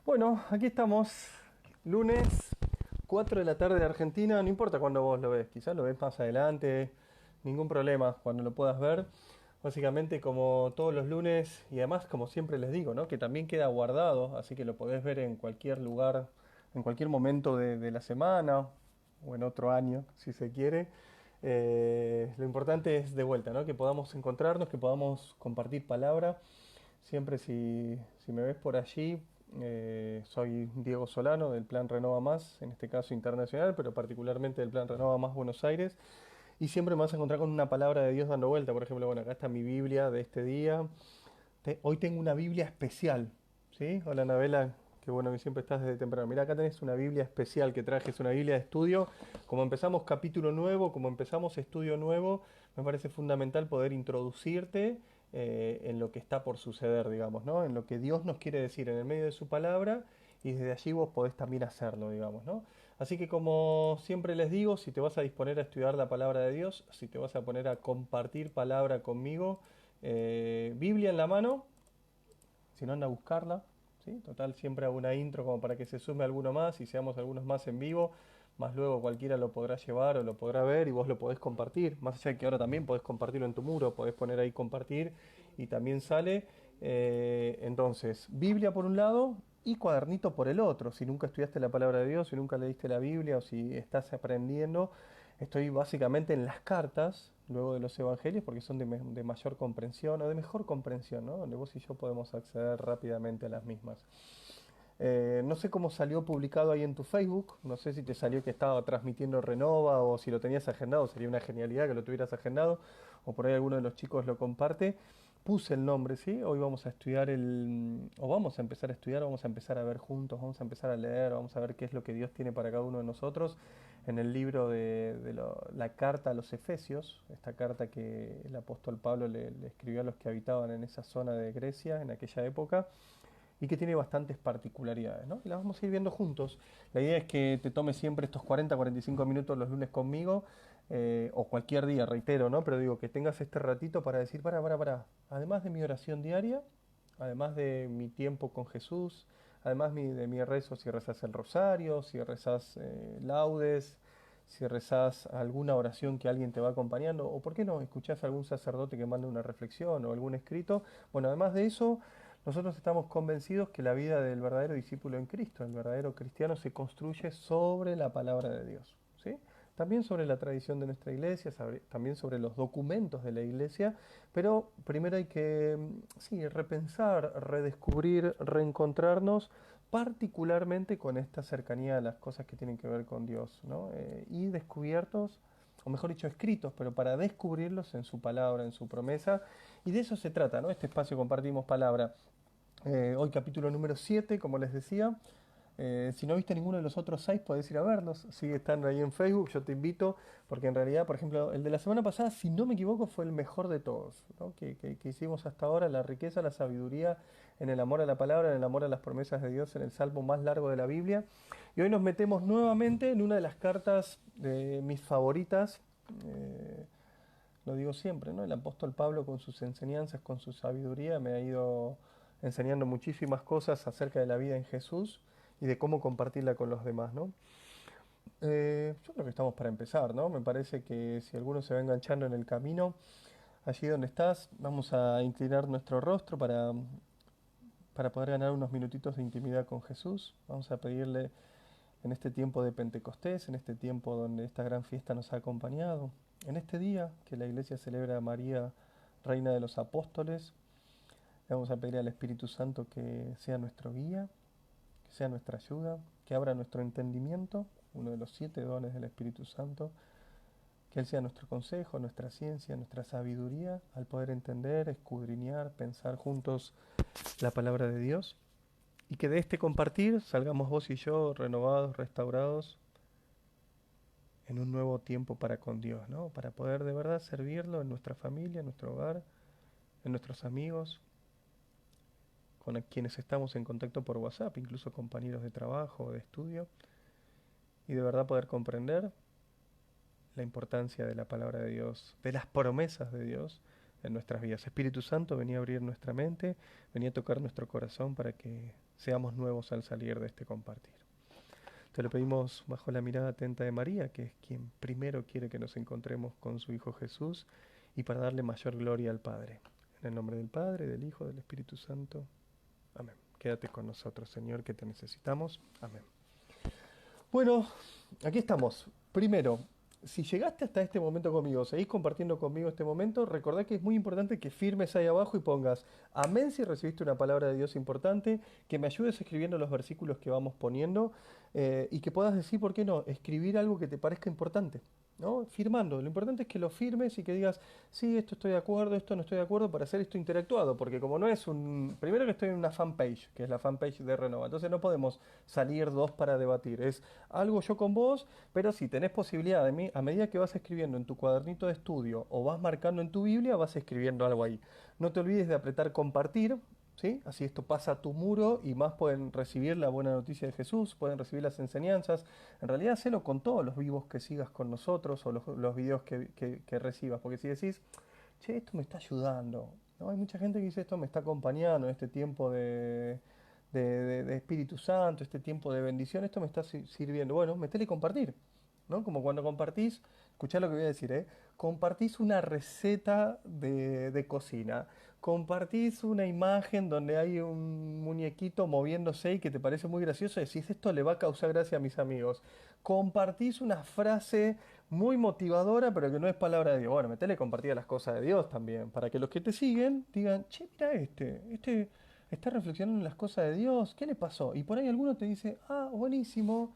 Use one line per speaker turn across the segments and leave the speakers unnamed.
Bueno, aquí estamos, lunes, 4 de la tarde de Argentina, no importa cuándo vos lo ves, quizás lo ves más adelante, ningún problema cuando lo puedas ver. Básicamente como todos los lunes y además como siempre les digo, ¿no? Que también queda guardado, así que lo podés ver en cualquier lugar, en cualquier momento de la semana o en otro año, si se quiere. Lo importante es de vuelta, ¿no? Que podamos encontrarnos, que podamos compartir palabra. Siempre si me ves por allí, soy Diego Solano del Plan Renova Más, en este caso internacional, pero particularmente del Plan Renova Más Buenos Aires. Y siempre me vas a encontrar con una palabra de Dios dando vuelta. Por ejemplo, bueno, acá está mi Biblia de este día. Hoy tengo una Biblia especial. ¿Sí? Hola, Anabela, qué bueno que siempre estás desde temprano. Mira, acá tenés una Biblia especial que traje, es una Biblia de estudio. Como empezamos capítulo nuevo, como empezamos estudio nuevo, me parece fundamental poder introducirte en lo que está por suceder, digamos, ¿no? En lo que Dios nos quiere decir en el medio de su palabra y desde allí vos podés también hacerlo, digamos, ¿no? Así que como siempre les digo, si te vas a disponer a estudiar la palabra de Dios, si te vas a poner a compartir palabra conmigo, Biblia en la mano, si no anda a buscarla, ¿sí? Total, siempre hago una intro como para que se sume alguno más y seamos algunos más en vivo, más luego cualquiera lo podrá llevar o lo podrá ver y vos lo podés compartir, más allá de que ahora también podés compartirlo en tu muro, podés poner ahí compartir y también sale. Entonces, Biblia por un lado y cuadernito por el otro. Si nunca estudiaste la palabra de Dios, si nunca leíste la Biblia o si estás aprendiendo, estoy básicamente en las cartas, luego de los evangelios, porque son de mayor comprensión o de mejor comprensión, ¿no? Donde vos y yo podemos acceder rápidamente a las mismas. No sé cómo salió publicado ahí en tu Facebook, no sé si te salió que estaba transmitiendo Renova o si lo tenías agendado, sería una genialidad que lo tuvieras agendado, o por ahí alguno de los chicos lo comparte. Puse el nombre, ¿sí? Hoy vamos a estudiar o vamos a empezar a estudiar, vamos a empezar a ver juntos, vamos a empezar a leer, vamos a ver qué es lo que Dios tiene para cada uno de nosotros en el libro de la carta a los Efesios, esta carta que el apóstol Pablo le escribió a los que habitaban en esa zona de Grecia en aquella época y que tiene bastantes particularidades, ¿no? Y las vamos a ir viendo juntos. La idea es que te tomes siempre estos 40-45 minutos los lunes conmigo, o cualquier día, reitero, ¿no? Pero digo, que tengas este ratito para decir, para. Además de mi oración diaria, además de mi tiempo con Jesús, además de mi rezo, si rezas el rosario, si rezas laudes, si rezás alguna oración que alguien te va acompañando, o por qué no, escuchás a algún sacerdote que manda una reflexión o algún escrito. Bueno, además de eso, nosotros estamos convencidos que la vida del verdadero discípulo en Cristo, el verdadero cristiano, se construye sobre la palabra de Dios, ¿sí? También sobre la tradición de nuestra iglesia, también sobre los documentos de la iglesia, pero primero hay que, sí, repensar, redescubrir, reencontrarnos particularmente con esta cercanía a las cosas que tienen que ver con Dios, ¿no? Y descubiertos, o mejor dicho, escritos, pero para descubrirlos en su palabra, en su promesa, y de eso se trata, ¿no? Este espacio compartimos palabra. Hoy capítulo número 7 como les decía. Si no viste ninguno de los otros 6, podés ir a verlos. Si están ahí en Facebook, yo te invito, porque en realidad, por ejemplo, el de la semana pasada, si no me equivoco, fue el mejor de todos, ¿no? Que hicimos hasta ahora, la riqueza, la sabiduría en el amor a la palabra, en el amor a las promesas de Dios, en el salmo más largo de la Biblia. Y hoy nos metemos nuevamente en una de las cartas de mis favoritas. eh, lo digo siempre, ¿no? El apóstol Pablo con sus enseñanzas, con su sabiduría, me ha ido enseñando muchísimas cosas acerca de la vida en Jesús y de cómo compartirla con los demás, ¿no? Yo creo que estamos para empezar, ¿no? Me parece que si alguno se va enganchando en el camino, allí donde estás, vamos a inclinar nuestro rostro para poder ganar unos minutitos de intimidad con Jesús. Vamos a pedirle en este tiempo de Pentecostés, en este tiempo donde esta gran fiesta nos ha acompañado, en este día que la iglesia celebra a María, Reina de los Apóstoles, le vamos a pedir al Espíritu Santo que sea nuestro guía, que sea nuestra ayuda, que abra nuestro entendimiento, uno de los 7 dones del Espíritu Santo, que Él sea nuestro consejo, nuestra ciencia, nuestra sabiduría, al poder entender, escudriñar, pensar juntos la palabra de Dios, y que de este compartir salgamos vos y yo renovados, restaurados, en un nuevo tiempo para con Dios, ¿no? Para poder de verdad servirlo en nuestra familia, en nuestro hogar, en nuestros amigos, con quienes estamos en contacto por WhatsApp, incluso compañeros de trabajo o de estudio, y de verdad poder comprender la importancia de la palabra de Dios, de las promesas de Dios en nuestras vidas. Espíritu Santo, venía a abrir nuestra mente, venía a tocar nuestro corazón para que seamos nuevos al salir de este compartir. Te lo pedimos bajo la mirada atenta de María, que es quien primero quiere que nos encontremos con su Hijo Jesús, y para darle mayor gloria al Padre. En el nombre del Padre, del Hijo, del Espíritu Santo. Amén. Quédate con nosotros, Señor, que te necesitamos. Amén. Bueno, aquí estamos. Primero, si llegaste hasta este momento conmigo, seguís compartiendo conmigo este momento, recordá que es muy importante que firmes ahí abajo y pongas amén si recibiste una palabra de Dios importante, que me ayudes escribiendo los versículos que vamos poniendo y que puedas decir, ¿por qué no?, escribir algo que te parezca importante, ¿no? Firmando. Lo importante es que lo firmes y que digas, sí, esto estoy de acuerdo, esto no estoy de acuerdo, para hacer esto interactuado, porque como no es un... Primero que estoy en una fanpage, que es la fanpage de Renova, entonces no podemos salir dos para debatir, es algo yo con vos, pero si tenés posibilidad, a medida que vas escribiendo en tu cuadernito de estudio o vas marcando en tu Biblia, vas escribiendo algo ahí. No te olvides de apretar compartir, ¿sí? Así esto pasa a tu muro y más pueden recibir la buena noticia de Jesús, pueden recibir las enseñanzas. En realidad, hacelo con todos los vivos que sigas con nosotros o los videos que recibas, porque si decís, che, esto me está ayudando, ¿no? Hay mucha gente que dice, esto me está acompañando en este tiempo de Espíritu Santo, este tiempo de bendición, esto me está sirviendo. Bueno, metele compartir, ¿no? Como cuando compartís, escuchá lo que voy a decir, ¿eh? Compartís una receta de cocina, compartís una imagen donde hay un muñequito moviéndose y que te parece muy gracioso y decís, esto le va a causar gracia a mis amigos. Compartís una frase muy motivadora, pero que no es palabra de Dios. Bueno, metele compartida las cosas de Dios también, para que los que te siguen digan, che, mira este está reflexionando en las cosas de Dios, ¿qué le pasó? Y por ahí alguno te dice, ah, buenísimo,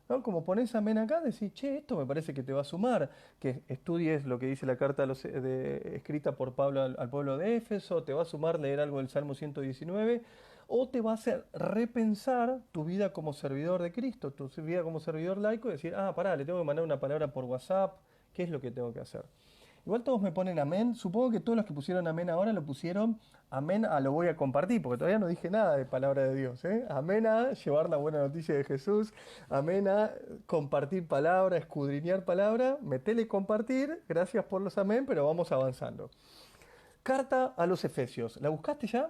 ¿no? Como pones amén acá, decís, che, esto me parece que te va a sumar, que estudies lo que dice la carta escrita por Pablo al pueblo de Éfeso, te va a sumar leer algo del Salmo 119, o te va a hacer repensar tu vida como servidor de Cristo, tu vida como servidor laico, y decir, ah, pará, le tengo que mandar una palabra por WhatsApp, ¿qué es lo que tengo que hacer? Igual todos me ponen amén. Supongo que todos los que pusieron amén ahora lo pusieron amén a lo voy a compartir, porque todavía no dije nada de palabra de Dios, ¿eh? Amén a llevar la buena noticia de Jesús. Amén a compartir palabra, escudriñar palabra. Metele compartir. Gracias por los amén, pero vamos avanzando. Carta a los Efesios. ¿La buscaste ya?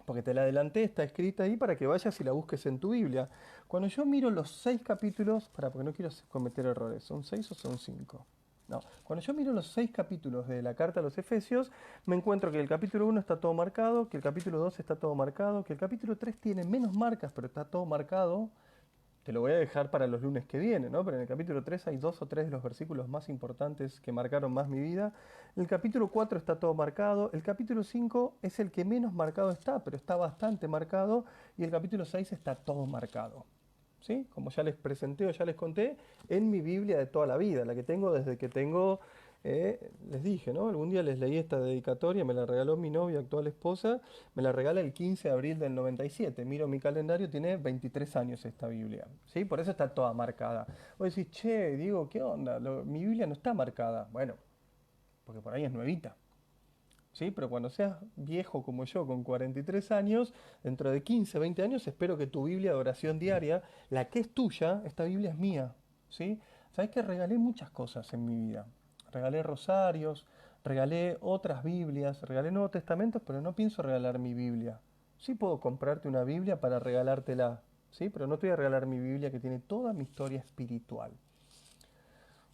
Porque te la adelanté, está escrita ahí para que vayas y la busques en tu Biblia. Cuando yo miro los 6 capítulos, porque no quiero cometer errores, ¿son 6 o son 5? No, cuando yo miro los 6 capítulos de la carta a los Efesios, me encuentro que el capítulo 1 está todo marcado, que el capítulo 2 está todo marcado, que el capítulo 3 tiene menos marcas, pero está todo marcado. Te lo voy a dejar para los lunes que vienen, ¿no? Pero en el capítulo 3 hay 2 o 3 de los versículos más importantes que marcaron más mi vida. El capítulo 4 está todo marcado. El capítulo 5 es el que menos marcado está, pero está bastante marcado. Y el capítulo 6 está todo marcado. ¿Sí? Como ya les presenté o ya les conté, en mi Biblia de toda la vida, la que tengo desde que tengo, les dije, ¿no? Algún día les leí esta dedicatoria, me la regaló mi novia, actual esposa, me la regala el 15 de abril del 97. Miro mi calendario, tiene 23 años esta Biblia, ¿sí? Por eso está toda marcada. Vos decís, che, Diego, ¿qué onda? Mi Biblia no está marcada. Bueno, porque por ahí es nuevita. ¿Sí? Pero cuando seas viejo como yo, con 43 años, dentro de 15, 20 años, espero que tu Biblia de oración diaria, la que es tuya, esta Biblia es mía. ¿Sí? ¿Sabes que regalé muchas cosas en mi vida? Regalé rosarios, regalé otras Biblias, regalé Nuevos Testamentos, pero no pienso regalar mi Biblia. Sí puedo comprarte una Biblia para regalártela, ¿sí? Pero no te voy a regalar mi Biblia que tiene toda mi historia espiritual.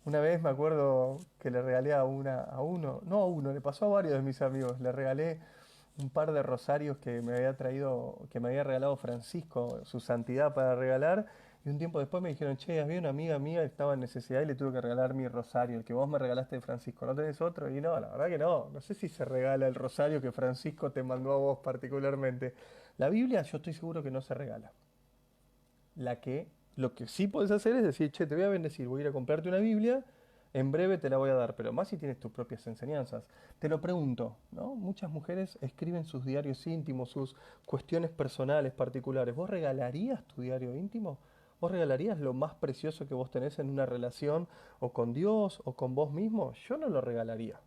Una vez me acuerdo que le regalé no a uno, le pasó a varios de mis amigos, le regalé un par de rosarios que me había traído, que me había regalado Francisco, su santidad para regalar, y un tiempo después me dijeron, che, había una amiga mía que estaba en necesidad y le tuve que regalar mi rosario, el que vos me regalaste de Francisco, ¿no tenés otro? Y no, la verdad que no, no sé si se regala el rosario que Francisco te mandó a vos particularmente. La Biblia yo estoy seguro que no se regala. Lo que sí puedes hacer es decir, che, te voy a bendecir, voy a ir a comprarte una Biblia, en breve te la voy a dar, pero más si tienes tus propias enseñanzas. Te lo pregunto, ¿no? Muchas mujeres escriben sus diarios íntimos, sus cuestiones personales particulares. ¿Vos regalarías tu diario íntimo? ¿Vos regalarías lo más precioso que vos tenés en una relación o con Dios o con vos mismo? Yo no lo regalaría,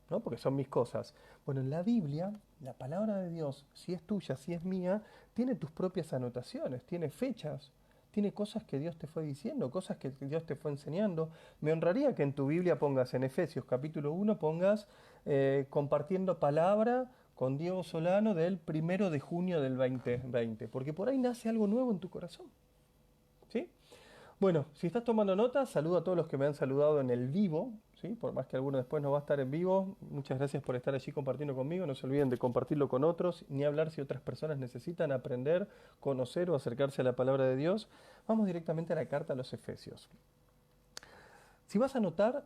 ¿no? Porque son mis cosas. Bueno, en la Biblia, la palabra de Dios, si es tuya, si es mía, tiene tus propias anotaciones, tiene fechas, tiene cosas que Dios te fue diciendo, cosas que Dios te fue enseñando. Me honraría que en tu Biblia pongas en Efesios capítulo 1, pongas compartiendo palabra con Diego Solano del 1 de junio del 2020, porque por ahí nace algo nuevo en tu corazón. ¿Sí? Bueno, si estás tomando notas, saludo a todos los que me han saludado en el vivo, ¿sí? Por más que alguno después no va a estar en vivo, muchas gracias por estar allí compartiendo conmigo. No se olviden de compartirlo con otros, ni hablar si otras personas necesitan aprender, conocer o acercarse a la palabra de Dios. Vamos directamente a la carta a los Efesios. Si vas a notar,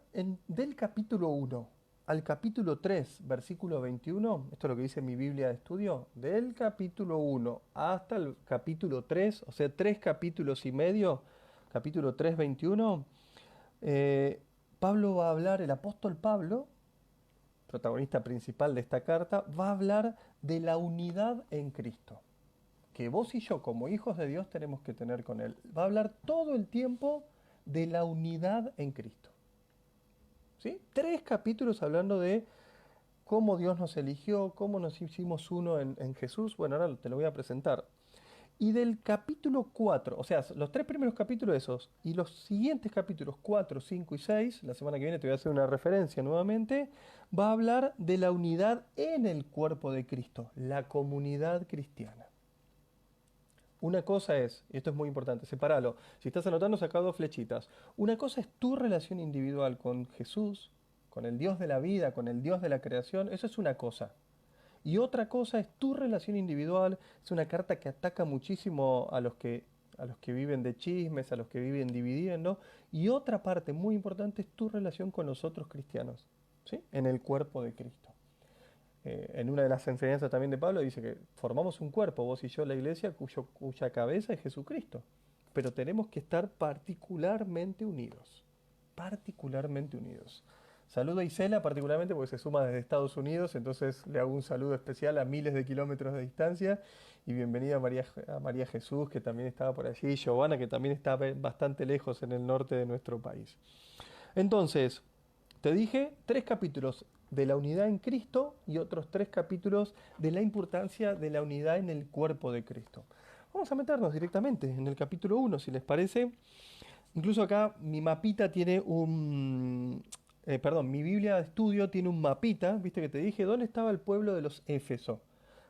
del capítulo 1 al capítulo 3, versículo 21, esto es lo que dice mi Biblia de estudio, del capítulo 1 hasta el capítulo 3, o sea, 3 capítulos y medio, capítulo 3, 21, Pablo va a hablar, el apóstol Pablo, protagonista principal de esta carta, va a hablar de la unidad en Cristo, que vos y yo como hijos de Dios tenemos que tener con Él. Va a hablar todo el tiempo de la unidad en Cristo. ¿Sí? 3 capítulos hablando de cómo Dios nos eligió, cómo nos hicimos uno en Jesús. Bueno, ahora te lo voy a presentar. Y del capítulo 4, o sea, los 3 primeros capítulos de esos, y los siguientes capítulos 4, 5 y 6, la semana que viene te voy a hacer una referencia nuevamente, va a hablar de la unidad en el cuerpo de Cristo, la comunidad cristiana. Una cosa es, y esto es muy importante, sepáralo. Si estás anotando, saca 2 flechitas. Una cosa es tu relación individual con Jesús, con el Dios de la vida, con el Dios de la creación. Eso es una cosa. Y otra cosa es tu relación individual. Es una carta que ataca muchísimo a los que viven de chismes, a los que viven dividiendo. Y otra parte muy importante es tu relación con los otros cristianos, ¿sí? En el cuerpo de Cristo. En una de las enseñanzas también de Pablo dice que formamos un cuerpo, vos y yo, la iglesia, cuya cabeza es Jesucristo. Pero tenemos que estar particularmente unidos. Particularmente unidos. Saludo a Isela particularmente porque se suma desde Estados Unidos, entonces le hago un saludo especial a miles de kilómetros de distancia. Y bienvenida a María Jesús, que también estaba por allí, y Giovanna, que también está bastante lejos en el norte de nuestro país. Entonces, te dije 3 capítulos de la unidad en Cristo y otros 3 capítulos de la importancia de la unidad en el cuerpo de Cristo. Vamos a meternos directamente en el capítulo 1, si les parece. Incluso acá mi mapita tiene mi Biblia de estudio tiene un mapita, viste que te dije, ¿dónde estaba el pueblo de los Éfeso?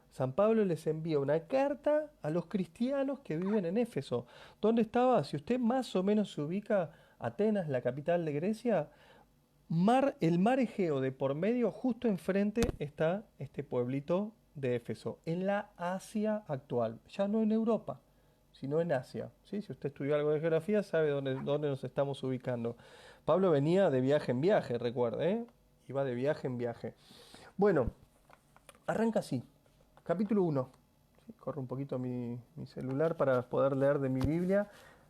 San Pablo les envía una carta a los cristianos que viven en Éfeso. ¿Dónde estaba? Si usted más o menos se ubica, Atenas, la capital de Grecia, el mar Egeo de por medio, justo enfrente está este pueblito de Éfeso, en la Asia actual, ya no en Europa, sino en Asia. ¿Sí? Si usted estudió algo de geografía, sabe dónde nos estamos ubicando. Pablo venía de viaje en viaje, recuerde, ¿eh? Iba de viaje en viaje. Bueno, arranca así, capítulo 1. ¿Sí? Corro un poquito mi celular para poder leer de mi Biblia.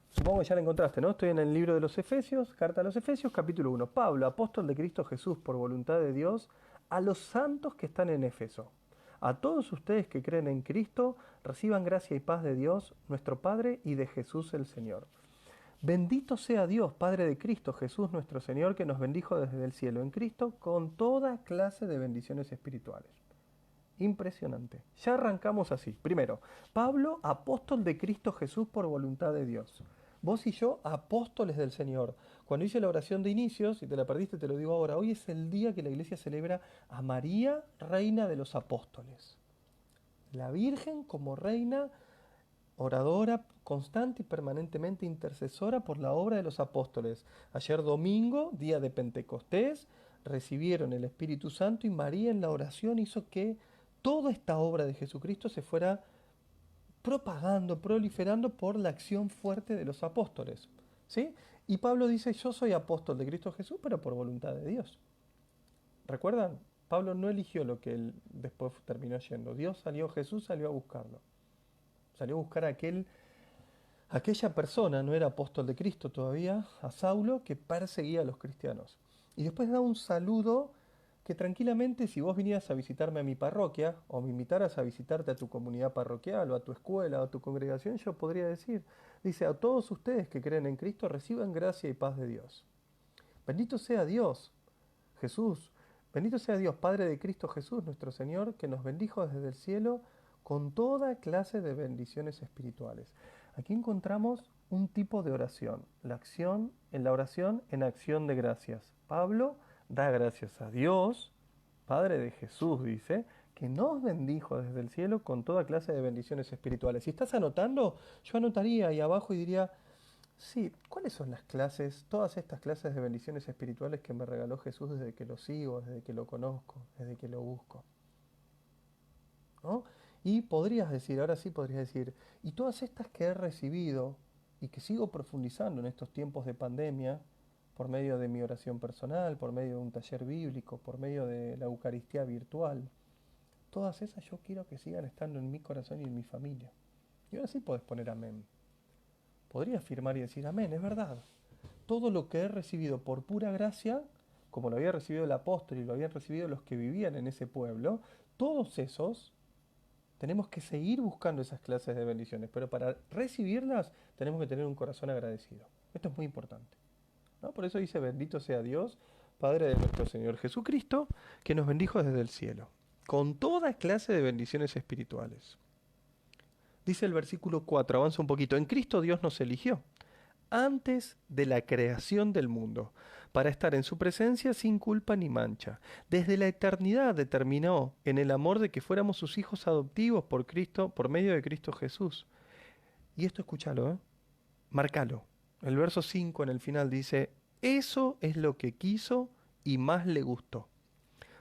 Supongo que ya la encontraste, ¿no? Estoy en el libro de los Efesios, carta a los Efesios, capítulo 1. Pablo, apóstol de Cristo Jesús por voluntad de Dios, a los santos que están en Éfeso. A todos ustedes que creen en Cristo, reciban gracia y paz de Dios, nuestro Padre, y de Jesús el Señor. Bendito sea Dios, Padre de Cristo Jesús nuestro Señor, que nos bendijo desde el cielo en Cristo con toda clase de bendiciones espirituales. Impresionante. Ya arrancamos así. Primero, Pablo, apóstol de Cristo Jesús por voluntad de Dios. Vos y yo, apóstoles del Señor. Cuando hice la oración de inicio, si te la perdiste te lo digo ahora, hoy es el día que la iglesia celebra a María, reina de los apóstoles. La Virgen como reina, oradora, constante y permanentemente intercesora por la obra de los apóstoles. Ayer domingo, día de Pentecostés, recibieron el Espíritu Santo y María en la oración hizo que toda esta obra de Jesucristo se fuera propagando, proliferando por la acción fuerte de los apóstoles. ¿Sí? Y Pablo dice, yo soy apóstol de Cristo Jesús, pero por voluntad de Dios. ¿Recuerdan? Pablo no eligió lo que él después terminó yendo. Jesús salió a buscarlo. Salió a buscar a aquella persona, no era apóstol de Cristo todavía, a Saulo, que perseguía a los cristianos. Y después da un saludo que tranquilamente, si vos vinieras a visitarme a mi parroquia, o me invitaras a visitarte a tu comunidad parroquial, o a tu escuela, o a tu congregación, yo podría decir, dice, a todos ustedes que creen en Cristo, reciban gracia y paz de Dios. Bendito sea Dios, Jesús, bendito sea Dios, Padre de Cristo Jesús, nuestro Señor, que nos bendijo desde el cielo con toda clase de bendiciones espirituales. Aquí encontramos un tipo de oración, la oración en acción de gracias. Pablo da gracias a Dios, Padre de Jesús, dice, que nos bendijo desde el cielo con toda clase de bendiciones espirituales. Si estás anotando, yo anotaría ahí abajo y diría, sí, ¿cuáles son las clases, todas estas clases de bendiciones espirituales que me regaló Jesús desde que lo sigo, desde que lo conozco, desde que lo busco? ¿No? Y podrías decir, ahora sí podrías decir, y todas estas que he recibido y que sigo profundizando en estos tiempos de pandemia, por medio de mi oración personal, por medio de un taller bíblico, por medio de la Eucaristía virtual, todas esas yo quiero que sigan estando en mi corazón y en mi familia. Y ahora sí podés poner amén. Podría afirmar y decir, amén, es verdad. Todo lo que he recibido por pura gracia, como lo había recibido el apóstol y lo habían recibido los que vivían en ese pueblo, todos esos tenemos que seguir buscando esas clases de bendiciones, pero para recibirlas tenemos que tener un corazón agradecido. Esto es muy importante, ¿no? Por eso dice, bendito sea Dios, Padre de nuestro Señor Jesucristo, que nos bendijo desde el cielo, con toda clase de bendiciones espirituales. Dice el versículo 4, avanza un poquito, en Cristo Dios nos eligió antes de la creación del mundo, para estar en su presencia sin culpa ni mancha. Desde la eternidad determinó en el amor de que fuéramos sus hijos adoptivos por Cristo, por medio de Cristo Jesús. Y esto escúchalo, márcalo. El verso 5 en el final dice, eso es lo que quiso y más le gustó,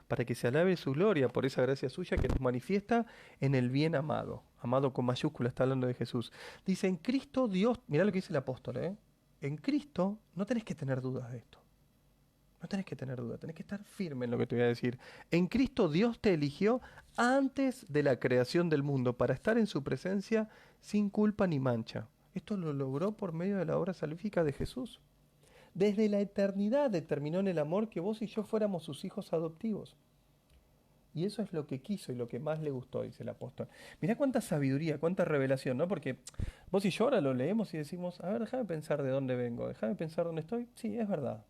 para que se alabe su gloria por esa gracia suya que nos manifiesta en el bien amado. Amado con mayúscula, está hablando de Jesús. Dice, en Cristo Dios, mirá lo que dice el apóstol, en Cristo no tenés que tener dudas de esto. No tenés que tener dudas, tenés que estar firme en lo que te voy a decir. En Cristo Dios te eligió antes de la creación del mundo para estar en su presencia sin culpa ni mancha. Esto lo logró por medio de la obra salvífica de Jesús. Desde la eternidad determinó en el amor que vos y yo fuéramos sus hijos adoptivos. Y eso es lo que quiso y lo que más le gustó, dice el apóstol. Mirá cuánta sabiduría, cuánta revelación, ¿no? Porque vos y yo ahora lo leemos y decimos, a ver, déjame pensar de dónde vengo, déjame pensar dónde estoy. Sí, es verdad.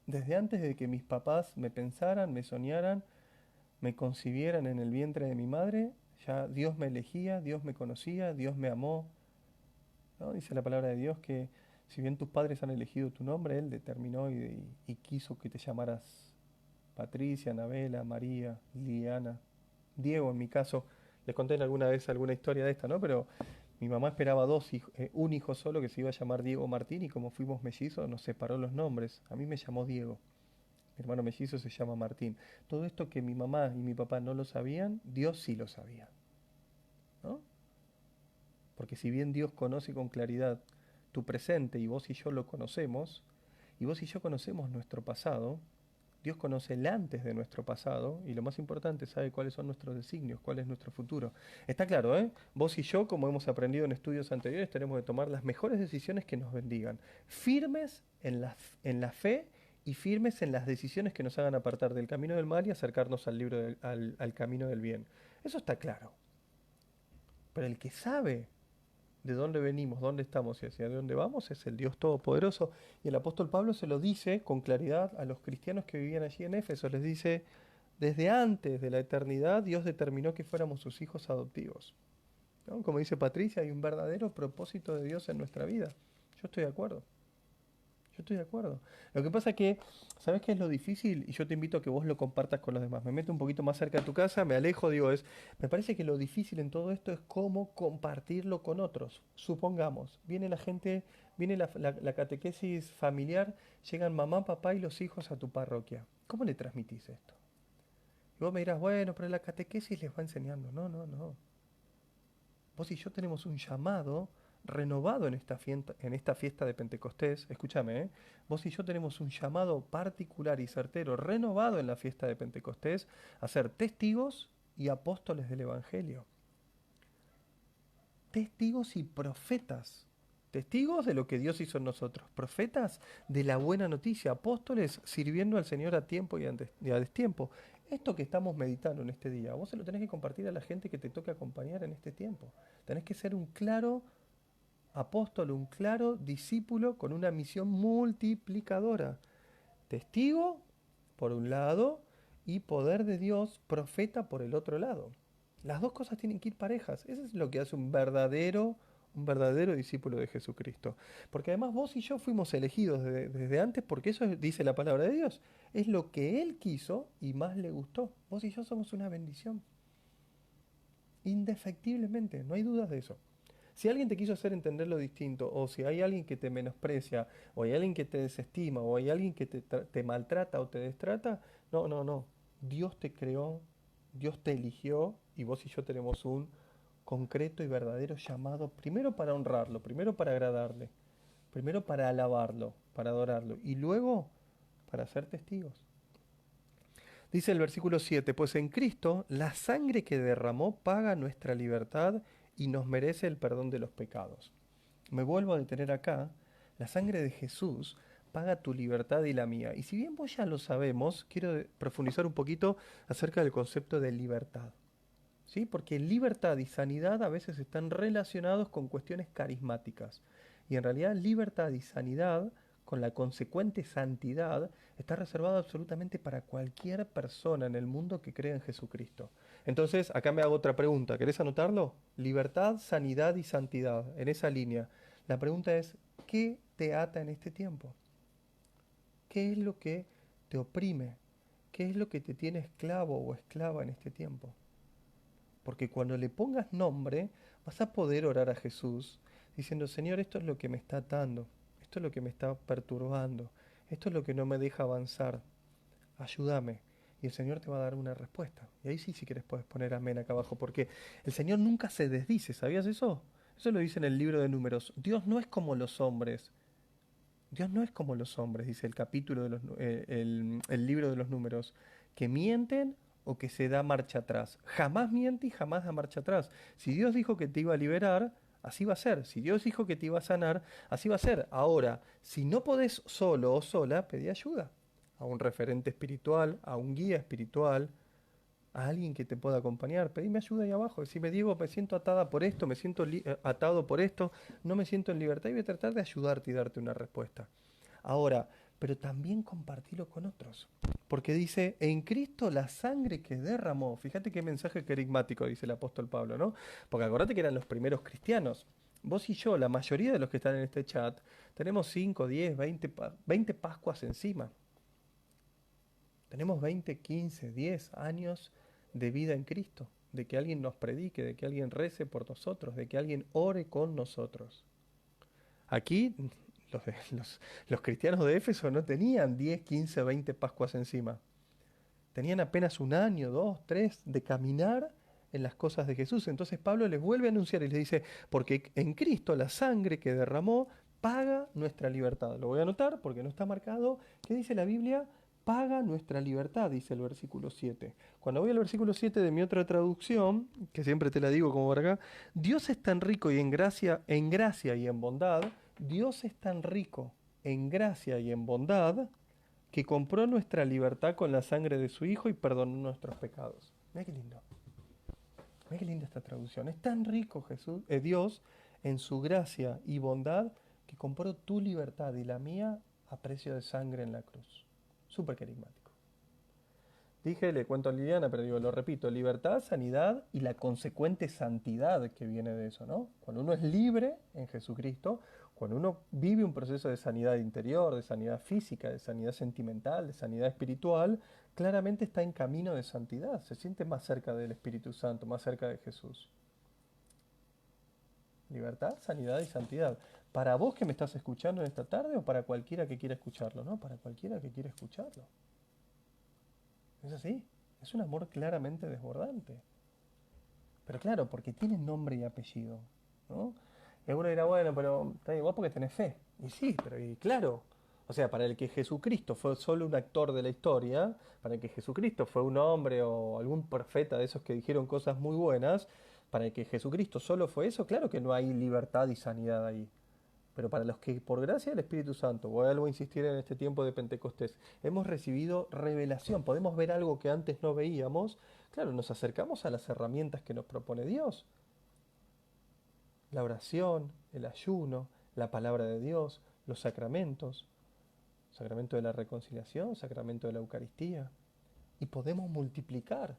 Desde antes de que mis papás me pensaran, me soñaran, me concibieran en el vientre de mi madre, ya Dios me elegía, Dios me conocía, Dios me amó, ¿no? Dice la palabra de Dios que si bien tus padres han elegido tu nombre, Él determinó y quiso que te llamaras Patricia, Anabela, María, Liliana, Diego en mi caso. Les conté alguna vez alguna historia de esta, ¿no? Pero mi mamá esperaba un hijo solo que se iba a llamar Diego Martín y como fuimos mellizos nos separó los nombres. A mí me llamó Diego. Mi hermano mellizo se llama Martín. Todo esto que mi mamá y mi papá no lo sabían, Dios sí lo sabía, ¿no? Porque si bien Dios conoce con claridad tu presente y vos y yo lo conocemos, y vos y yo conocemos nuestro pasado, Dios conoce el antes de nuestro pasado y lo más importante, sabe cuáles son nuestros designios, cuál es nuestro futuro. Está claro, ¿eh? Vos y yo, como hemos aprendido en estudios anteriores, tenemos que tomar las mejores decisiones que nos bendigan, firmes en la fe y firmes en las decisiones que nos hagan apartar del camino del mal y acercarnos al camino del bien. Eso está claro. Pero el que sabe de dónde venimos, dónde estamos y hacia dónde vamos es el Dios Todopoderoso. Y el apóstol Pablo se lo dice con claridad a los cristianos que vivían allí en Éfeso. Les dice, desde antes de la eternidad Dios determinó que fuéramos sus hijos adoptivos, ¿no? Como dice Patricia, hay un verdadero propósito de Dios en nuestra vida. Yo estoy de acuerdo. Yo estoy de acuerdo. Lo que pasa es que, ¿sabes qué es lo difícil? Y yo te invito a que vos lo compartas con los demás. Me meto un poquito más cerca de tu casa, me alejo, me parece que lo difícil en todo esto es cómo compartirlo con otros. Supongamos, viene la gente, viene la catequesis familiar, llegan mamá, papá y los hijos a tu parroquia. ¿Cómo le transmitís esto? Y vos me dirás, bueno, pero la catequesis les va enseñando. No, no, no. Vos y yo tenemos un llamado renovado en esta fiesta de Pentecostés. Escúchame, ¿eh? Vos y yo tenemos un llamado particular y certero, renovado en la fiesta de Pentecostés, a ser testigos y apóstoles del Evangelio. Testigos y profetas. Testigos de lo que Dios hizo en nosotros. Profetas de la buena noticia. Apóstoles sirviendo al Señor a tiempo y a destiempo. Esto que estamos meditando en este día, vos se lo tenés que compartir a la gente que te toque acompañar en este tiempo. Tenés que ser un claro apóstol, un claro discípulo con una misión multiplicadora. Testigo, por un lado, y poder de Dios, profeta por el otro lado. Las dos cosas tienen que ir parejas. Eso es lo que hace un verdadero un verdadero discípulo de Jesucristo. Porque además vos y yo fuimos elegidos desde antes porque eso dice la palabra de Dios. Es lo que Él quiso y más le gustó. Vos y yo somos una bendición. Indefectiblemente, no hay dudas de eso. Si alguien te quiso hacer entender lo distinto, o si hay alguien que te menosprecia, o hay alguien que te desestima, o hay alguien que te maltrata o te destrata, no, no, no. Dios te creó, Dios te eligió, y vos y yo tenemos un concreto y verdadero llamado, primero para honrarlo, primero para agradarle, primero para alabarlo, para adorarlo, y luego para ser testigos. Dice el versículo 7, pues en Cristo la sangre que derramó paga nuestra libertad y nos merece el perdón de los pecados. Me vuelvo a detener acá, la sangre de Jesús paga tu libertad y la mía. Y si bien vos ya lo sabemos, quiero profundizar un poquito acerca del concepto de libertad. ¿Sí? Porque libertad y sanidad a veces están relacionados con cuestiones carismáticas. Y en realidad libertad y sanidad, con la consecuente santidad, está reservado absolutamente para cualquier persona en el mundo que crea en Jesucristo. Entonces, acá me hago otra pregunta. ¿Querés anotarlo? Libertad, sanidad y santidad, en esa línea. La pregunta es, ¿qué te ata en este tiempo? ¿Qué es lo que te oprime? ¿Qué es lo que te tiene esclavo o esclava en este tiempo? Porque cuando le pongas nombre, vas a poder orar a Jesús diciendo, Señor, esto es lo que me está atando, esto es lo que me está perturbando, esto es lo que no me deja avanzar, ayúdame. Y el Señor te va a dar una respuesta. Y ahí sí, si quieres, puedes poner amén acá abajo, porque el Señor nunca se desdice, ¿sabías eso? Eso lo dice en el libro de Números. Dios no es como los hombres. Dios no es como los hombres, dice el capítulo de el libro de los Números, que mienten o que se da marcha atrás. Jamás miente y jamás da marcha atrás. Si Dios dijo que te iba a liberar, así va a ser. Si Dios dijo que te iba a sanar, así va a ser. Ahora, si no podés solo o sola, pedí ayuda a un referente espiritual, a un guía espiritual, a alguien que te pueda acompañar. Pedime ayuda ahí abajo. Decime, Diego, me siento atada por esto, me siento atado por esto, no me siento en libertad y voy a tratar de ayudarte y darte una respuesta. Ahora, pero también compartirlo con otros. Porque dice, en Cristo la sangre que derramó, fíjate qué mensaje carismático dice el apóstol Pablo, ¿no? Porque acordate que eran los primeros cristianos. Vos y yo, la mayoría de los que están en este chat, tenemos 5, 10, 20 Pascuas encima. Tenemos 20, 15, 10 años de vida en Cristo, de que alguien nos predique, de que alguien rece por nosotros, de que alguien ore con nosotros. Aquí los cristianos de Éfeso no tenían 10, 15, 20 Pascuas encima. Tenían apenas un año, dos, tres de caminar en las cosas de Jesús. Entonces Pablo les vuelve a anunciar y les dice, porque en Cristo la sangre que derramó paga nuestra libertad. Lo voy a anotar porque no está marcado. ¿Qué dice la Biblia? Paga nuestra libertad, dice el versículo 7. Cuando voy al versículo 7 de mi otra traducción, que siempre te la digo como por acá, Dios es tan rico y en gracia y en bondad, Dios es tan rico en gracia y en bondad, que compró nuestra libertad con la sangre de su Hijo y perdonó nuestros pecados. Mira qué lindo. Mira qué linda esta traducción. Es tan rico Dios en su gracia y bondad que compró tu libertad y la mía a precio de sangre en la cruz. Súper carismático. Dije, le cuento a Liliana, pero digo, lo repito, libertad, sanidad y la consecuente santidad que viene de eso, ¿no? Cuando uno es libre en Jesucristo, cuando uno vive un proceso de sanidad interior, de sanidad física, de sanidad sentimental, de sanidad espiritual, claramente está en camino de santidad, se siente más cerca del Espíritu Santo, más cerca de Jesús. Libertad, sanidad y santidad. Para vos que me estás escuchando en esta tarde o para cualquiera que quiera escucharlo, ¿no? Para cualquiera que quiera escucharlo. Es así, es un amor claramente desbordante. Pero claro, porque tiene nombre y apellido, ¿no? Y uno dirá, bueno, pero está bien, vos porque tenés fe. Y sí, pero y claro, o sea, para el que Jesucristo fue solo un actor de la historia, para el que Jesucristo fue un hombre o algún profeta de esos que dijeron cosas muy buenas, para el que Jesucristo solo fue eso, claro que no hay libertad y sanidad ahí. Pero para los que por gracia del Espíritu Santo, vuelvo a insistir en este tiempo de Pentecostés, hemos recibido revelación, podemos ver algo que antes no veíamos, claro, nos acercamos a las herramientas que nos propone Dios. La oración, el ayuno, la palabra de Dios, los sacramentos, sacramento de la reconciliación, sacramento de la Eucaristía. Y podemos multiplicar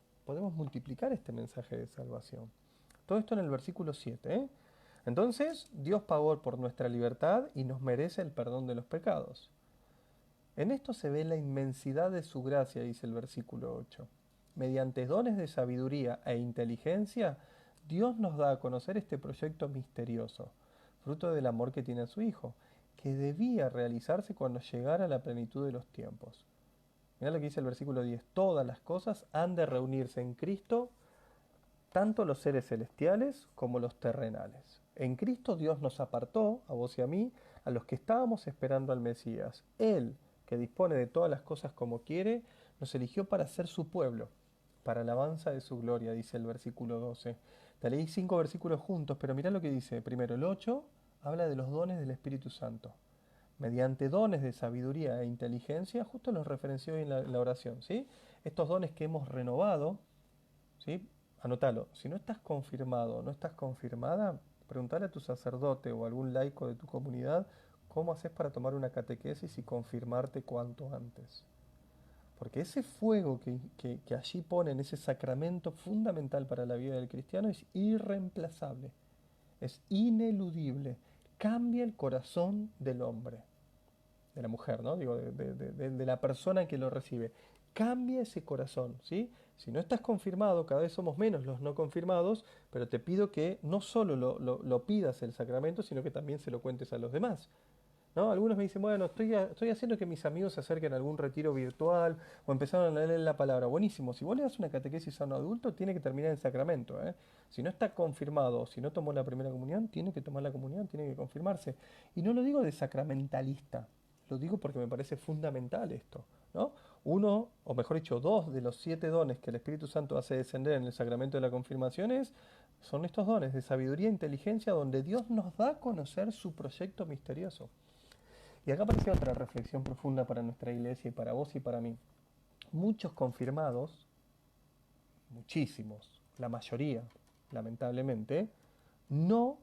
este mensaje de salvación. Todo esto en el versículo 7, ¿eh? Entonces, Dios pagó por nuestra libertad y nos merece el perdón de los pecados. En esto se ve la inmensidad de su gracia, dice el versículo 8. Mediante dones de sabiduría e inteligencia, Dios nos da a conocer este proyecto misterioso, fruto del amor que tiene a su Hijo, que debía realizarse cuando llegara la plenitud de los tiempos. Mirá lo que dice el versículo 10. Todas las cosas han de reunirse en Cristo, tanto los seres celestiales como los terrenales. En Cristo Dios nos apartó, a vos y a mí, a los que estábamos esperando al Mesías. Él, que dispone de todas las cosas como quiere, nos eligió para ser su pueblo, para alabanza de su gloria, dice el versículo 12. Te leí 5 versículos juntos, pero mirá lo que dice. Primero, el 8 habla de los dones del Espíritu Santo. Mediante dones de sabiduría e inteligencia, justo los referenció hoy en la oración, ¿sí? Estos dones que hemos renovado, ¿sí? Anótalo. Si no estás confirmado o no estás confirmada, preguntale a tu sacerdote o algún laico de tu comunidad cómo haces para tomar una catequesis y confirmarte cuanto antes. Porque ese fuego que allí ponen, ese sacramento fundamental para la vida del cristiano, es irreemplazable, es ineludible, cambia el corazón del hombre, de la mujer, ¿no? Digo, de la persona que lo recibe. Cambia ese corazón, ¿sí? Si no estás confirmado, cada vez somos menos los no confirmados, pero te pido que no solo lo pidas el sacramento, sino que también se lo cuentes a los demás. ¿No? Algunos me dicen, bueno, estoy haciendo que mis amigos se acerquen a algún retiro virtual o empezaron a leer la palabra. Buenísimo, si vos le das una catequesis a un adulto, tiene que terminar el sacramento. ¿Eh? Si no está confirmado, si no tomó la primera comunión, tiene que tomar la comunión, tiene que confirmarse. Y no lo digo de sacramentalista, lo digo porque me parece fundamental esto. ¿No? Uno, o mejor dicho, dos de los 7 dones que el Espíritu Santo hace descender en el sacramento de la confirmación son estos dones de sabiduría e inteligencia donde Dios nos da a conocer su proyecto misterioso. Y acá aparece otra reflexión profunda para nuestra iglesia y para vos y para mí. Muchos confirmados, muchísimos, la mayoría, lamentablemente, no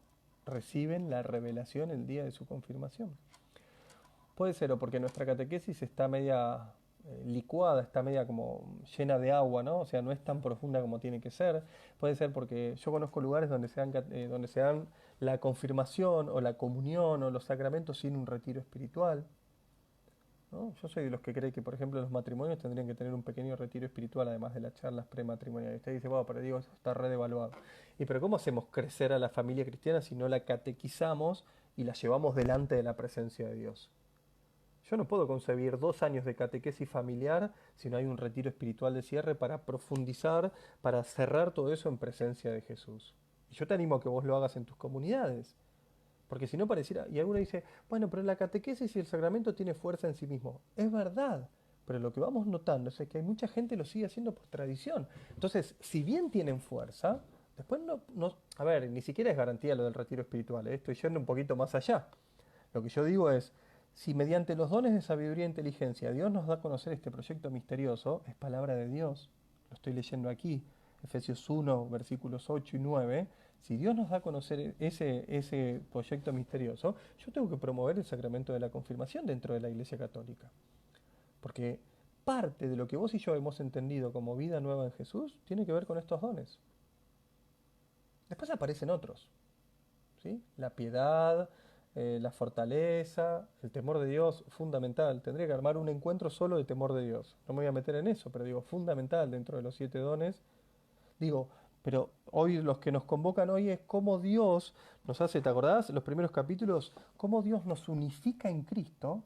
reciben la revelación el día de su confirmación. Puede ser o porque nuestra catequesis está media licuada, está media como llena de agua, ¿no? O sea, no es tan profunda como tiene que ser. Puede ser porque yo conozco lugares donde se dan la confirmación o la comunión o los sacramentos sin un retiro espiritual, ¿no? Yo soy de los que cree que, por ejemplo, los matrimonios tendrían que tener un pequeño retiro espiritual, además de las charlas prematrimoniales. Usted dice, bueno, pero digo, eso está re devaluado. ¿Y pero cómo hacemos crecer a la familia cristiana si no la catequizamos y la llevamos delante de la presencia de Dios? Yo no puedo concebir 2 años de catequesis familiar si no hay un retiro espiritual de cierre para profundizar, para cerrar todo eso en presencia de Jesús. Y yo te animo a que vos lo hagas en tus comunidades. Porque si no pareciera, y alguno dice, bueno, pero la catequesis y el sacramento tiene fuerza en sí mismo. Es verdad, pero lo que vamos notando es que hay mucha gente que lo sigue haciendo por tradición. Entonces, si bien tienen fuerza, después a ver, ni siquiera es garantía lo del retiro espiritual, estoy yendo un poquito más allá. Lo que yo digo es, si mediante los dones de sabiduría e inteligencia Dios nos da a conocer este proyecto misterioso, es palabra de Dios, lo estoy leyendo aquí, Efesios 1, versículos 8 y 9, si Dios nos da a conocer ese proyecto misterioso, yo tengo que promover el sacramento de la confirmación dentro de la Iglesia Católica. Porque parte de lo que vos y yo hemos entendido como vida nueva en Jesús tiene que ver con estos dones. Después aparecen otros, ¿sí? La piedad, la fortaleza, el temor de Dios, fundamental. Tendría que armar un encuentro solo de temor de Dios. No me voy a meter en eso, pero digo, fundamental dentro de los 7 dones. Digo, pero hoy los que nos convocan hoy es cómo Dios nos hace, ¿te acordás? Los primeros capítulos, cómo Dios nos unifica en Cristo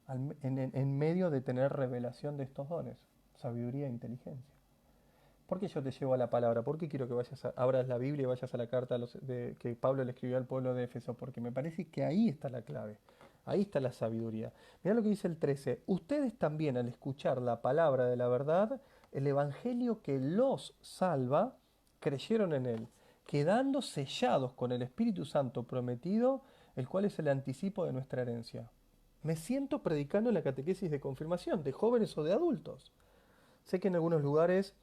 en medio de tener revelación de estos dones, sabiduría e inteligencia. ¿Por qué yo te llevo a la palabra? ¿Por qué quiero que abras la Biblia y vayas a la carta que Pablo le escribió al pueblo de Éfeso? Porque me parece que ahí está la clave, ahí está la sabiduría. Mirá lo que dice el 13. Ustedes también al escuchar la palabra de la verdad, el evangelio que los salva, creyeron en él, quedando sellados con el Espíritu Santo prometido, el cual es el anticipo de nuestra herencia. Me siento predicando en la catequesis de confirmación, de jóvenes o de adultos. Sé que en algunos lugares,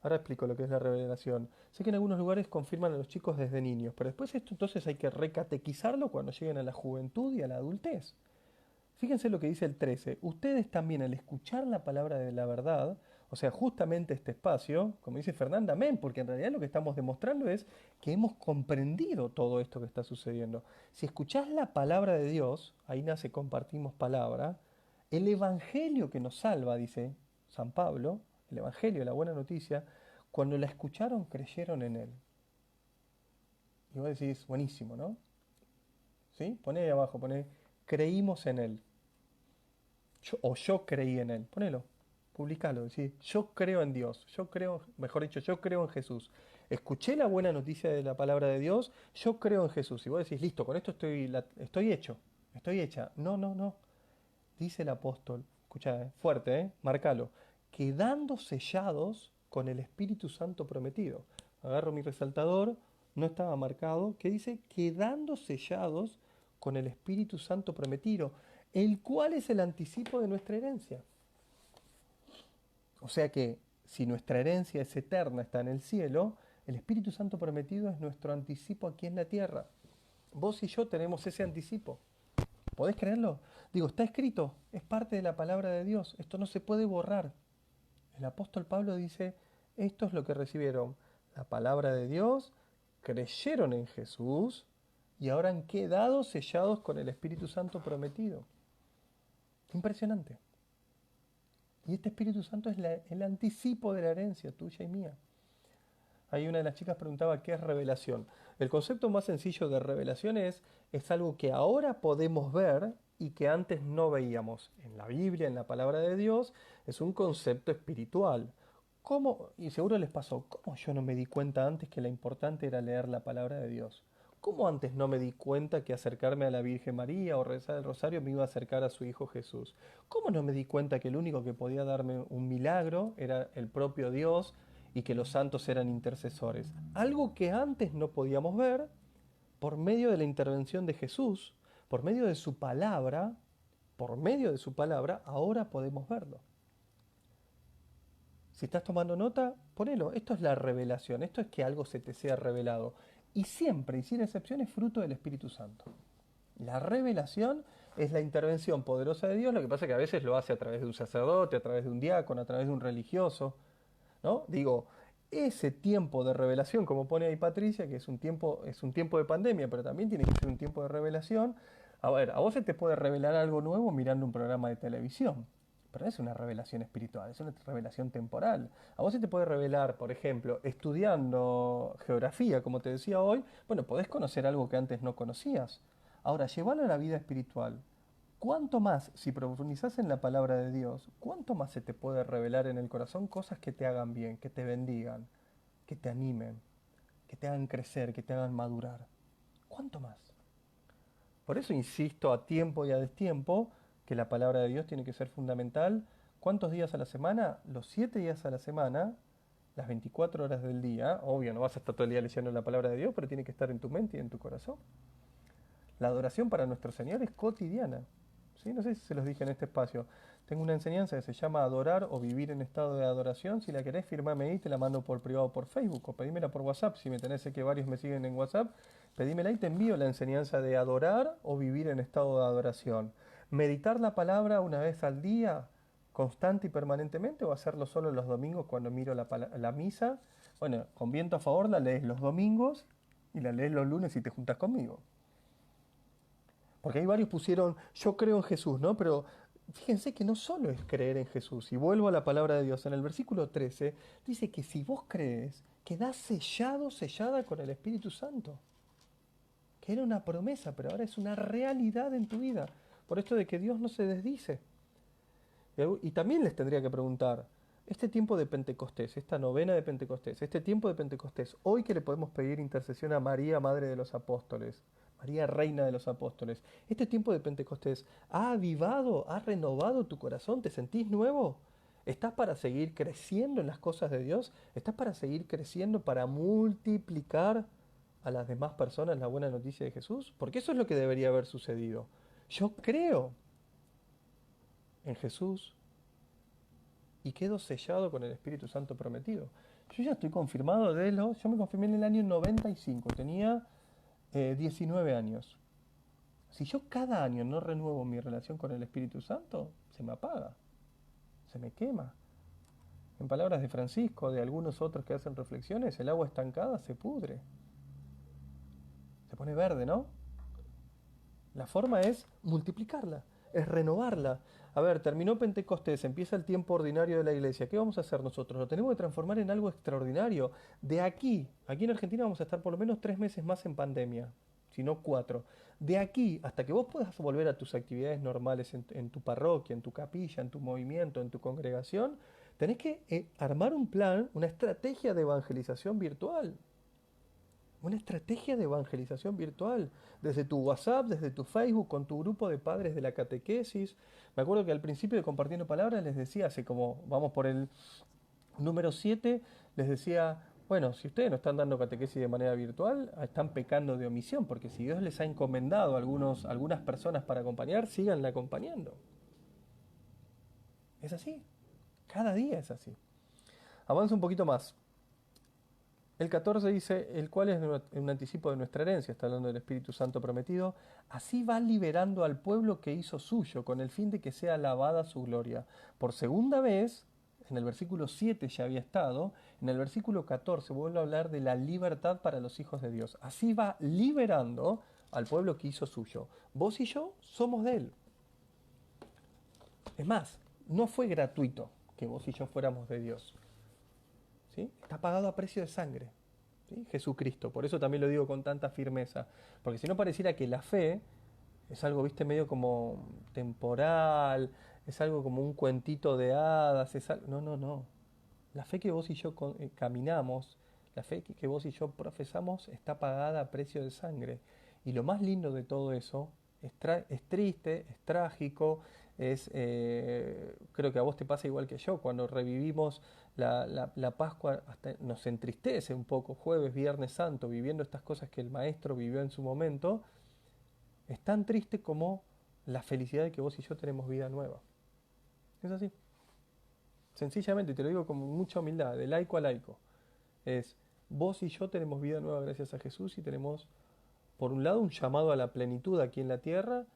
ahora explico lo que es la revelación, sé que en algunos lugares confirman a los chicos desde niños, pero después esto entonces hay que recatequizarlo cuando lleguen a la juventud y a la adultez. Fíjense lo que dice el 13. Ustedes también al escuchar la palabra de la verdad, O sea, justamente este espacio, como dice Fernanda, amén, porque en realidad lo que estamos demostrando es que hemos comprendido todo esto que está sucediendo. Si escuchás la palabra de Dios, ahí nace compartimos palabra, el evangelio que nos salva, dice San Pablo, el evangelio, la buena noticia, cuando la escucharon creyeron en él. Y vos decís, buenísimo, ¿no? ¿Sí? Poné ahí abajo, poné, creímos en él. Yo creí en él. Ponelo, publicalo, decís, yo creo en Dios, yo creo, mejor dicho, yo creo en Jesús. Escuché la buena noticia de la palabra de Dios, yo creo en Jesús. Y vos decís, listo, con esto estoy hecho, estoy hecha. No, no, no. Dice el apóstol, escucha, fuerte, marcalo, quedando sellados con el Espíritu Santo prometido. Agarro mi resaltador, no estaba marcado, que dice, quedando sellados con el Espíritu Santo prometido, el cual es el anticipo de nuestra herencia. O sea que si nuestra herencia es eterna, está en el cielo, el Espíritu Santo prometido es nuestro anticipo aquí en la tierra. Vos y yo tenemos ese anticipo. ¿Podés creerlo? Digo, está escrito, es parte de la palabra de Dios, esto no se puede borrar. El apóstol Pablo dice, esto es lo que recibieron, la palabra de Dios, creyeron en Jesús y ahora han quedado sellados con el Espíritu Santo prometido. Impresionante. Y este Espíritu Santo es el anticipo de la herencia tuya y mía. Ahí una de las chicas preguntaba qué es revelación. El concepto más sencillo de revelación es algo que ahora podemos ver y que antes no veíamos. En la Biblia, en la palabra de Dios, es un concepto espiritual. ¿Cómo? Y seguro les pasó, ¿cómo yo no me di cuenta antes que lo importante era leer la palabra de Dios? ¿Cómo antes no me di cuenta que acercarme a la Virgen María o rezar el rosario me iba a acercar a su Hijo Jesús? ¿Cómo no me di cuenta que el único que podía darme un milagro era el propio Dios y que los santos eran intercesores? Algo que antes no podíamos ver por medio de la intervención de Jesús, por medio de su palabra, ahora podemos verlo. Si estás tomando nota, ponelo. Esto es la revelación, esto es que algo se te sea revelado. Y siempre, y sin excepción, es fruto del Espíritu Santo. La revelación es la intervención poderosa de Dios, lo que pasa es que a veces lo hace a través de un sacerdote, a través de un diácono, a través de un religioso, ¿no? Digo, ese tiempo de revelación, como pone ahí Patricia, que es un tiempo de pandemia, pero también tiene que ser un tiempo de revelación. A ver, a vos se te puede revelar algo nuevo mirando un programa de televisión, pero no es una revelación espiritual, es una revelación temporal. A vos se te puede revelar, por ejemplo, estudiando geografía, como te decía hoy, bueno, podés conocer algo que antes no conocías. Ahora, llevarlo a la vida espiritual. ¿Cuánto más, si profundizás en la palabra de Dios, cuánto más se te puede revelar en el corazón cosas que te hagan bien, que te bendigan, que te animen, que te hagan crecer, que te hagan madurar? ¿Cuánto más? Por eso insisto a tiempo y a destiempo que la palabra de Dios tiene que ser fundamental. ¿Cuántos días a la semana? Los 7 días a la semana, las 24 horas del día. Obvio, no vas a estar todo el día leyendo la palabra de Dios, pero tiene que estar en tu mente y en tu corazón. La adoración para nuestro Señor es cotidiana. ¿Sí? No sé si se los dije en este espacio. Tengo una enseñanza que se llama Adorar o Vivir en Estado de Adoración. Si la querés, firmame ahí, te la mando por privado por Facebook o pedímela por WhatsApp. Si me tenés, sé que varios me siguen en WhatsApp, pedímela y te envío la enseñanza de adorar o vivir en estado de adoración. Meditar la palabra una vez al día, constante y permanentemente, o hacerlo solo los domingos cuando miro la misa. Bueno, con viento a favor la lees los domingos y la lees los lunes si te juntas conmigo. Porque ahí varios pusieron, yo creo en Jesús, ¿no? Pero fíjense que no solo es creer en Jesús. Y vuelvo a la palabra de Dios. En el versículo 13 dice que si vos crees, quedás sellado, sellada con el Espíritu Santo. Que era una promesa, pero ahora es una realidad en tu vida. Por esto de que Dios no se desdice. Y también les tendría que preguntar, este tiempo de Pentecostés, esta novena de Pentecostés, este tiempo de Pentecostés, hoy que le podemos pedir intercesión a María, Madre de los Apóstoles, María, Reina de los Apóstoles, este tiempo de Pentecostés, ¿ha avivado, ha renovado tu corazón? ¿Te sentís nuevo? ¿Estás para seguir creciendo en las cosas de Dios? ¿Estás para seguir creciendo, para multiplicar a las demás personas la buena noticia de Jesús? Porque eso es lo que debería haber sucedido. Yo creo en Jesús y quedo sellado con el Espíritu Santo prometido. Yo ya estoy confirmado yo me confirmé en el año 95, tenía 19 años. Si yo cada año no renuevo mi relación con el Espíritu Santo, se me apaga, se me quema. En palabras de Francisco, de algunos otros que hacen reflexiones, el agua estancada se pudre. Se pone verde, ¿no? La forma es multiplicarla, es renovarla. A ver, terminó Pentecostés, empieza el tiempo ordinario de la iglesia. ¿Qué vamos a hacer nosotros? Lo tenemos que transformar en algo extraordinario. De aquí en Argentina vamos a estar por lo menos 3 meses más en pandemia, si no 4. De aquí hasta que vos puedas volver a tus actividades normales en tu parroquia, en tu capilla, en tu movimiento, en tu congregación, tenés que armar un plan, una estrategia de evangelización virtual. Una estrategia de evangelización virtual, desde tu WhatsApp, desde tu Facebook, con tu grupo de padres de la catequesis. Me acuerdo que al principio de Compartiendo Palabras les decía, hace como, vamos por el número 7, les decía, bueno, si ustedes no están dando catequesis de manera virtual, están pecando de omisión, porque si Dios les ha encomendado a algunas personas para acompañar, síganla acompañando. Es así, cada día es así. Avanza un poquito más. El 14 dice, el cual es un anticipo de nuestra herencia, está hablando del Espíritu Santo prometido, así va liberando al pueblo que hizo suyo, con el fin de que sea alabada su gloria. Por segunda vez, en el versículo 7 ya había estado, en el versículo 14 vuelve a hablar de la libertad para los hijos de Dios. Así va liberando al pueblo que hizo suyo. Vos y yo somos de Él. Es más, no fue gratuito que vos y yo fuéramos de Dios. ¿Sí? Está pagado a precio de sangre, ¿sí? Jesucristo. Por eso también lo digo con tanta firmeza. Porque si no pareciera que la fe es algo, viste, medio como temporal, es algo como un cuentito de hadas. No, no, no. La fe que vos y yo caminamos, la fe que vos y yo profesamos está pagada a precio de sangre. Y lo más lindo de todo eso es triste, es trágico, creo que a vos te pasa igual que yo, cuando revivimos la Pascua hasta nos entristece un poco, jueves, viernes santo, viviendo estas cosas que el maestro vivió en su momento, es tan triste como la felicidad de que vos y yo tenemos vida nueva. Es así. Sencillamente, te lo digo con mucha humildad, de laico a laico. Es, vos y yo tenemos vida nueva gracias a Jesús y tenemos, por un lado, un llamado a la plenitud aquí en la tierra,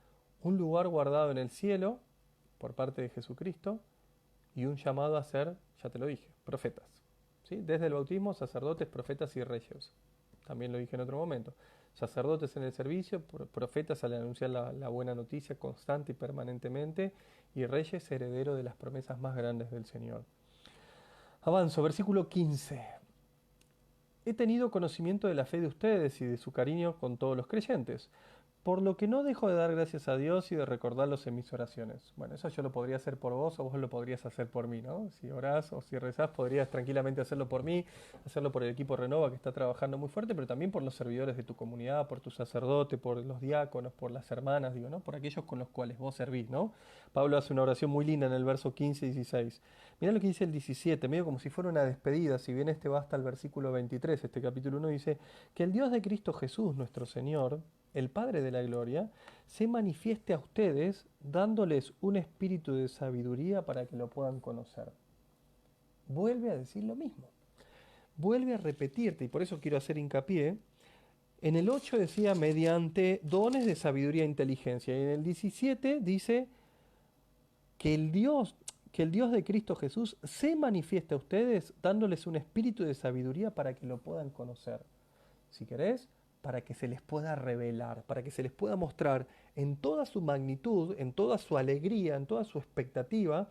un lugar guardado en el cielo por parte de Jesucristo y un llamado a ser, ya te lo dije, profetas. ¿Sí? Desde el bautismo, sacerdotes, profetas y reyes. También lo dije en otro momento. Sacerdotes en el servicio, profetas al anunciar la buena noticia constante y permanentemente, y reyes herederos de las promesas más grandes del Señor. Avanzo, versículo 15. He tenido conocimiento de la fe de ustedes y de su cariño con todos los creyentes, por lo que no dejo de dar gracias a Dios y de recordarlos en mis oraciones. Bueno, eso yo lo podría hacer por vos o vos lo podrías hacer por mí, ¿no? Si orás o si rezás, podrías tranquilamente hacerlo por mí, hacerlo por el equipo Renova que está trabajando muy fuerte, pero también por los servidores de tu comunidad, por tu sacerdote, por los diáconos, por las hermanas, digo, ¿no? Por aquellos con los cuales vos servís, ¿no? Pablo hace una oración muy linda en el verso 15 y 16. Mirá lo que dice el 17, medio como si fuera una despedida, si bien este va hasta el versículo 23, este capítulo 1 dice, que el Dios de Cristo Jesús, nuestro Señor, el Padre de la Gloria, se manifieste a ustedes dándoles un espíritu de sabiduría para que lo puedan conocer. Vuelve a decir lo mismo. Vuelve a repetirte, y por eso quiero hacer hincapié. En el 8 decía mediante dones de sabiduría e inteligencia. Y en el 17 dice que el Dios de Cristo Jesús se manifieste a ustedes dándoles un espíritu de sabiduría para que lo puedan conocer. Si querés, para que se les pueda revelar, para que se les pueda mostrar en toda su magnitud, en toda su alegría, en toda su expectativa.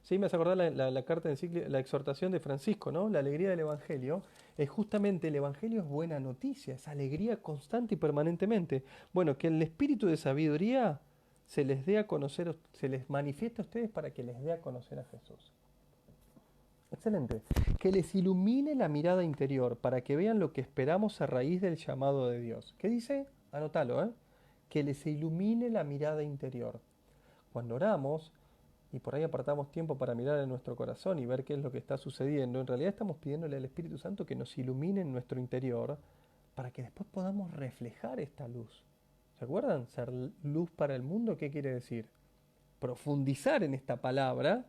Sí, me hace acordar la carta de la exhortación de Francisco, ¿no? La alegría del Evangelio. Es justamente el Evangelio es buena noticia, es alegría constante y permanentemente. Bueno, que el espíritu de sabiduría se les dé a conocer, se les manifieste a ustedes para que les dé a conocer a Jesús. Excelente. Que les ilumine la mirada interior para que vean lo que esperamos a raíz del llamado de Dios. ¿Qué dice? Anótalo, ¿eh? Que les ilumine la mirada interior. Cuando oramos y por ahí apartamos tiempo para mirar en nuestro corazón y ver qué es lo que está sucediendo, en realidad estamos pidiéndole al Espíritu Santo que nos ilumine en nuestro interior para que después podamos reflejar esta luz. ¿Se acuerdan? Ser luz para el mundo, ¿qué quiere decir? Profundizar en esta palabra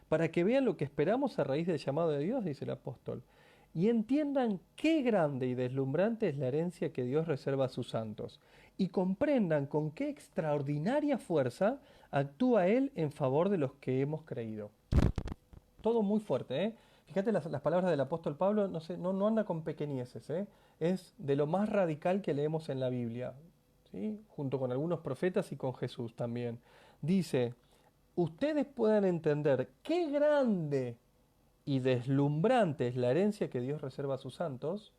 para que vean lo que esperamos a raíz del llamado de Dios, dice el apóstol, y entiendan qué grande y deslumbrante es la herencia que Dios reserva a sus santos, y comprendan con qué extraordinaria fuerza actúa Él en favor de los que hemos creído. Todo muy fuerte, ¿eh? Fíjate las palabras del apóstol Pablo, no, no anda con pequeñeces, ¿eh? Es de lo más radical que leemos en la Biblia, ¿sí? Junto con algunos profetas y con Jesús también. Dice, ustedes puedan entender qué grande y deslumbrante es la herencia que Dios reserva a sus santos,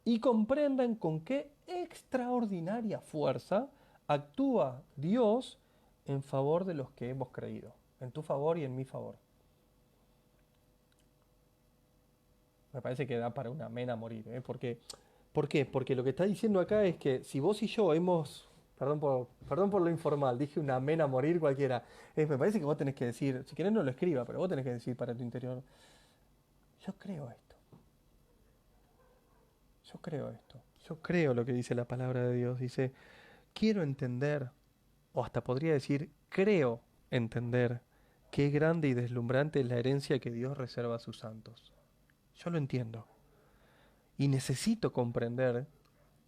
y comprendan con qué extraordinaria fuerza actúa Dios en favor de los que hemos creído, en tu favor y en mi favor. Me parece que da para una amén a morir, ¿eh? ¿Por qué? Porque lo que está diciendo acá es que si vos y yo hemos, perdón por lo informal, dije una amén a morir cualquiera, me parece que vos tenés que decir, si querés no lo escriba, pero vos tenés que decir para tu interior, yo creo esto, yo creo esto, yo creo lo que dice la palabra de Dios, dice, quiero entender, o hasta podría decir, creo entender qué grande y deslumbrante es la herencia que Dios reserva a sus santos. Yo lo entiendo. Y necesito comprender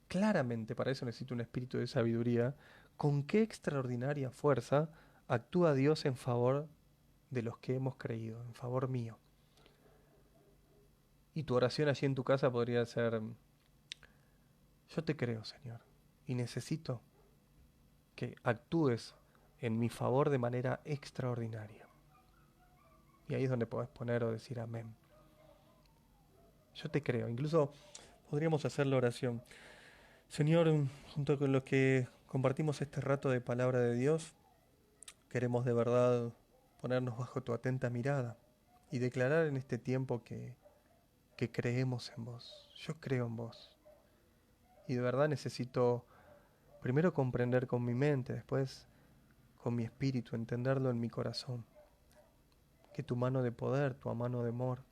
claramente, para eso necesito un espíritu de sabiduría, con qué extraordinaria fuerza actúa Dios en favor de los que hemos creído, en favor mío. Y tu oración allí en tu casa podría ser, yo te creo, Señor, y necesito que actúes en mi favor de manera extraordinaria. Y ahí es donde podés poner o decir amén. Yo te creo. Incluso podríamos hacer la oración. Señor, junto con los que compartimos este rato de palabra de Dios, queremos de verdad ponernos bajo tu atenta mirada y declarar en este tiempo que creemos en vos. Yo creo en vos. Y de verdad necesito primero comprender con mi mente, después con mi espíritu, entenderlo en mi corazón. Que tu mano de poder, tu mano de amor,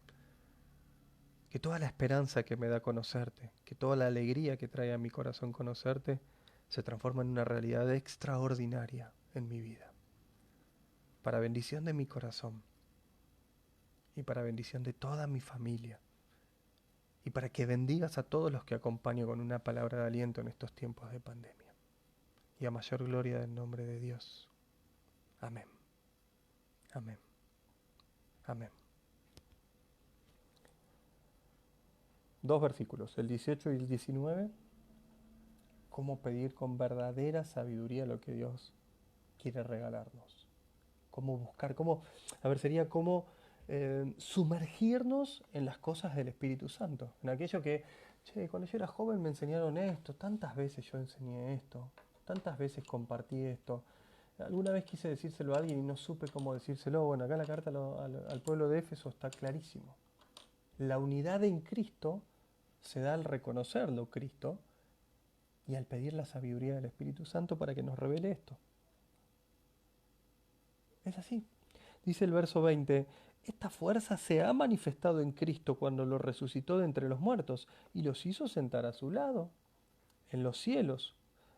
que toda la esperanza que me da conocerte, que toda la alegría que trae a mi corazón conocerte, se transforma en una realidad extraordinaria en mi vida. Para bendición de mi corazón y para bendición de toda mi familia. Y para que bendigas a todos los que acompaño con una palabra de aliento en estos tiempos de pandemia. Y a mayor gloria del nombre de Dios. Amén. Amén. Amén. Dos versículos, el 18 y el 19. Cómo pedir con verdadera sabiduría lo que Dios quiere regalarnos. Cómo buscar, sería como sumergirnos en las cosas del Espíritu Santo. En aquello que, cuando yo era joven me enseñaron esto, tantas veces yo enseñé esto, tantas veces compartí esto. Alguna vez quise decírselo a alguien y no supe cómo decírselo. Bueno, acá la carta al pueblo de Éfeso está clarísimo. La unidad en Cristo se da al reconocerlo Cristo y al pedir la sabiduría del Espíritu Santo para que nos revele esto. Es así. Dice el verso 20, esta fuerza se ha manifestado en Cristo cuando lo resucitó de entre los muertos y los hizo sentar a su lado, en los cielos,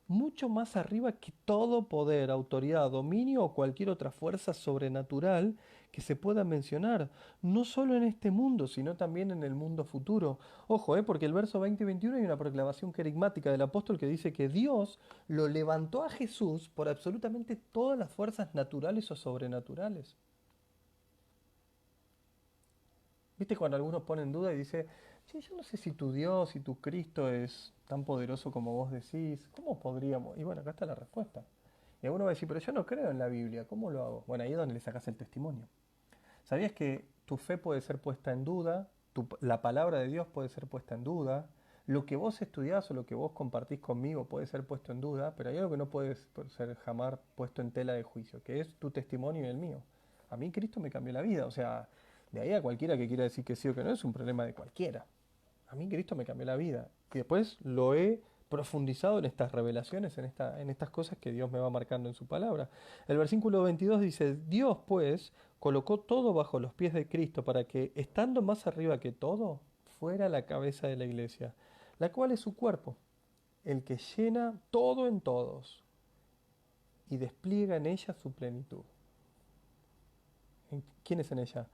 mucho más arriba que todo poder, autoridad, dominio o cualquier otra fuerza sobrenatural que se pueda mencionar, no solo en este mundo, sino también en el mundo futuro. Ojo, porque el verso 20 y 21 hay una proclamación querigmática del apóstol que dice que Dios lo levantó a Jesús por absolutamente todas las fuerzas naturales o sobrenaturales. ¿Viste cuando algunos ponen duda y dice, che, yo no sé si tu Dios, si tu Cristo es tan poderoso como vos decís, ¿cómo podríamos? Y bueno, acá está la respuesta. Y alguno va a decir, pero yo no creo en la Biblia, ¿cómo lo hago? Bueno, ahí es donde le sacas el testimonio. ¿Sabías que tu fe puede ser puesta en duda? La palabra de Dios puede ser puesta en duda. Lo que vos estudiás o lo que vos compartís conmigo puede ser puesto en duda, pero hay algo que no puede ser jamás puesto en tela de juicio, que es tu testimonio y el mío. A mí Cristo me cambió la vida, o sea, de ahí a cualquiera que quiera decir que sí o que no es un problema de cualquiera. A mí Cristo me cambió la vida. Y después lo he profundizado en estas revelaciones, en estas cosas que Dios me va marcando en su palabra. El versículo 22 dice, Dios pues colocó todo bajo los pies de Cristo para que, estando más arriba que todo, fuera la cabeza de la iglesia, la cual es su cuerpo, el que llena todo en todos y despliega en ella su plenitud. ¿Quién es en ella?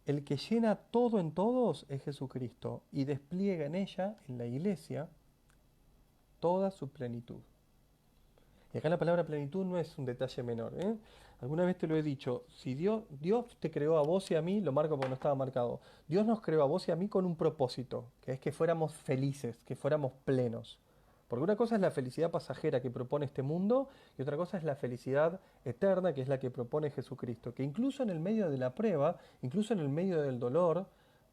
El que llena todo en todos es Jesucristo y despliega en ella, en la iglesia, toda su plenitud. Y acá la palabra plenitud no es un detalle menor, ¿eh? Alguna vez te lo he dicho, si Dios te creó a vos y a mí, lo marco porque no estaba marcado, Dios nos creó a vos y a mí con un propósito, que es que fuéramos felices, que fuéramos plenos. Porque una cosa es la felicidad pasajera que propone este mundo y otra cosa es la felicidad eterna, que es la que propone Jesucristo, que incluso en el medio de la prueba, incluso en el medio del dolor,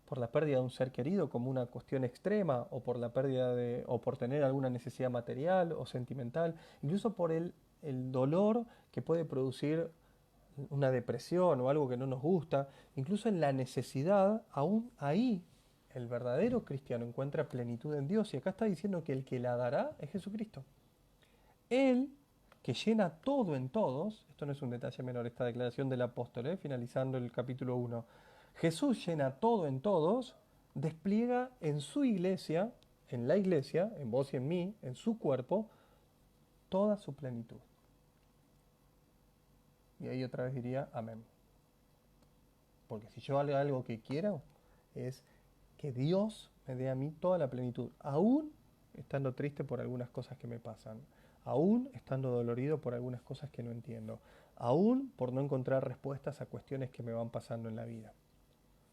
por la pérdida de un ser querido como una cuestión extrema, o por la pérdida de, o por tener alguna necesidad material o sentimental, incluso por el dolor que puede producir una depresión o algo que no nos gusta, incluso en la necesidad, aún ahí el verdadero cristiano encuentra plenitud en Dios. Y acá está diciendo que el que la dará es Jesucristo. Él, que llena todo en todos, esto no es un detalle menor, esta declaración del apóstol, finalizando el capítulo 1, Jesús llena todo en todos, despliega en su iglesia, en la iglesia, en vos y en mí, en su cuerpo, toda su plenitud. Y ahí otra vez diría amén. Porque si yo hago algo que quiero, es que Dios me dé a mí toda la plenitud, aún estando triste por algunas cosas que me pasan, aún estando dolorido por algunas cosas que no entiendo, aún por no encontrar respuestas a cuestiones que me van pasando en la vida.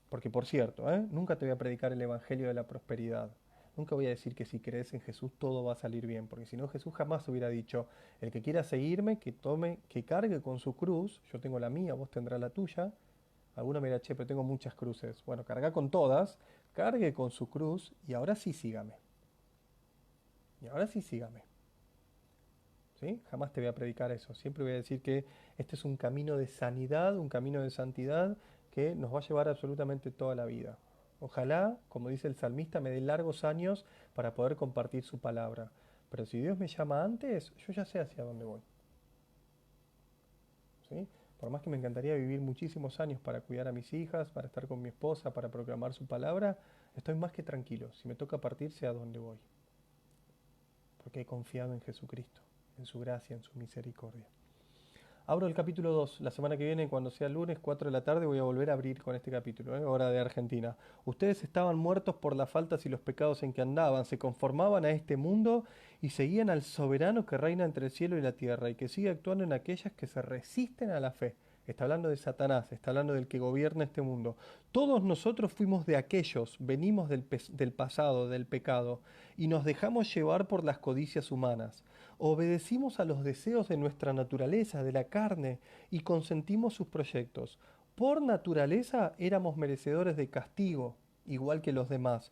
Porque por cierto, nunca te voy a predicar el Evangelio de la prosperidad. Nunca voy a decir que si crees en Jesús todo va a salir bien, porque si no Jesús jamás hubiera dicho, el que quiera seguirme, que tome, que cargue con su cruz, yo tengo la mía, vos tendrás la tuya. Alguno me dirá, che, pero tengo muchas cruces. Bueno, carga con todas, cargue con su cruz y ahora sí sígame. Y ahora sí sígame. ¿Sí? Jamás te voy a predicar eso. Siempre voy a decir que este es un camino de sanidad, un camino de santidad que nos va a llevar absolutamente toda la vida. Ojalá, como dice el salmista, me dé largos años para poder compartir su palabra. Pero si Dios me llama antes, yo ya sé hacia dónde voy. ¿Sí? Por más que me encantaría vivir muchísimos años para cuidar a mis hijas, para estar con mi esposa, para proclamar su palabra, estoy más que tranquilo. Si me toca partir, sé a dónde voy. Porque he confiado en Jesucristo, en su gracia, en su misericordia. Abro el capítulo 2. La semana que viene, cuando sea lunes, 4 de la tarde, voy a volver a abrir con este capítulo, hora de Argentina. Ustedes estaban muertos por las faltas y los pecados en que andaban, se conformaban a este mundo y seguían al soberano que reina entre el cielo y la tierra y que sigue actuando en aquellas que se resisten a la fe. Está hablando de Satanás, está hablando del que gobierna este mundo. Todos nosotros fuimos de aquellos, venimos del pasado, del pecado, y nos dejamos llevar por las codicias humanas. Obedecimos a los deseos de nuestra naturaleza, de la carne, y consentimos sus proyectos. Por naturaleza éramos merecedores de castigo, igual que los demás.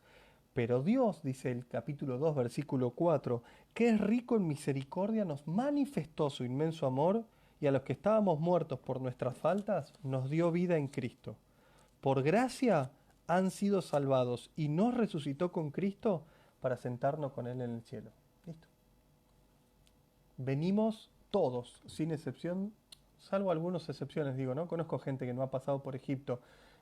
Pero Dios, dice el capítulo 2, versículo 4, que es rico en misericordia, nos manifestó su inmenso amor y a los que estábamos muertos por nuestras faltas, nos dio vida en Cristo. Por gracia han sido salvados y nos resucitó con Cristo para sentarnos con Él en el cielo. Listo. Venimos todos, sin excepción, salvo algunas excepciones, digo, ¿no? Conozco gente que no ha pasado por Egipto,